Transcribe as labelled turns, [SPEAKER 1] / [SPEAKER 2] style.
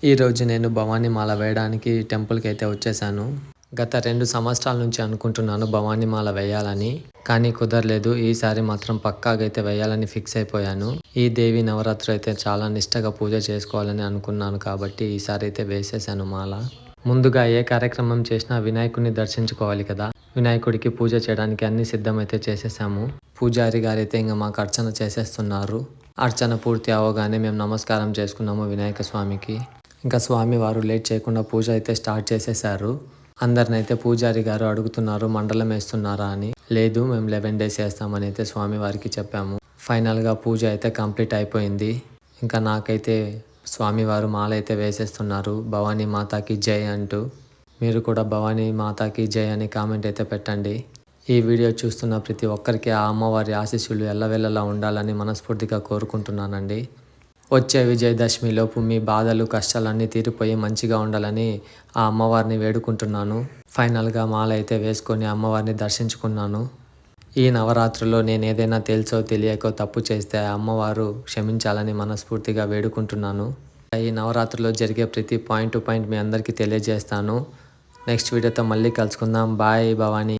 [SPEAKER 1] ఈరోజు నేను భవానీ మాల వేయడానికి టెంపుల్కి అయితే వచ్చేసాను. గత 2 సంవత్సరాల నుంచి అనుకుంటున్నాను భవానీ మాల వేయాలని, కానీ కుదరలేదు. ఈసారి మాత్రం పక్కాగా అయితే వేయాలని ఫిక్స్ అయిపోయాను. ఈ దేవి నవరాత్రులు అయితే చాలా నిష్టగా పూజ చేసుకోవాలని అనుకున్నాను కాబట్టి ఈసారి అయితే వేసేసాను మాల. ముందుగా ఏ కార్యక్రమం చేసినా వినాయకుడిని దర్శించుకోవాలి కదా. వినాయకుడికి పూజ చేయడానికి అన్ని సిద్ధమైతే చేసేసాము. పూజారి గారైతే ఇంకా మాకు అర్చన చేసేస్తున్నారు. అర్చన పూర్తి అవగానే మేము నమస్కారం చేసుకున్నాము వినాయక స్వామికి. ఇంకా స్వామి వారు లేట్ చేయకుండా పూజ అయితే స్టార్ట్ చేసేసారు. అందరినైతే పూజారి గారు అడుగుతున్నారు మండలం వేస్తున్నారా అని. లేదు, మేము 11 days వేస్తామని అయితే స్వామి వారికి చెప్పాము. ఫైనల్గా పూజ అయితే కంప్లీట్ అయిపోయింది. ఇంకా నాకైతే స్వామివారు మాల అయితే వేసేస్తున్నారు భవానీ మాతాకి జై అంటూ. మీరు కూడా భవానీ మాతాకి జై అని కామెంట్ అయితే పెట్టండి. ఈ వీడియో చూస్తున్న ప్రతి ఒక్కరికి ఆ అమ్మవారి ఆశీస్సులు ఎల్లవెల్లలా ఉండాలని మనస్ఫూర్తిగా కోరుకుంటున్నానండి. వచ్చే విజయదశమిలోపు మీ బాధలు కష్టాలన్నీ తీరిపోయి మంచిగా ఉండాలని ఆ అమ్మవారిని వేడుకుంటున్నాను. ఫైనల్గా మాల అయితే వేసుకొని అమ్మవారిని దర్శించుకున్నాను. ఈ నవరాత్రుల్లో నేను ఏదైనా తెలుసో తెలియకో తప్పు చేస్తే ఆ అమ్మవారు క్షమించాలని మనస్ఫూర్తిగా వేడుకుంటున్నాను. ఈ నవరాత్రుల్లో జరిగే ప్రతి పాయింట్ టు పాయింట్ మీ అందరికీ తెలియజేస్తాను. నెక్స్ట్ వీడియోతో మళ్ళీ కలుసుకుందాం. బాయ్ భవానీ.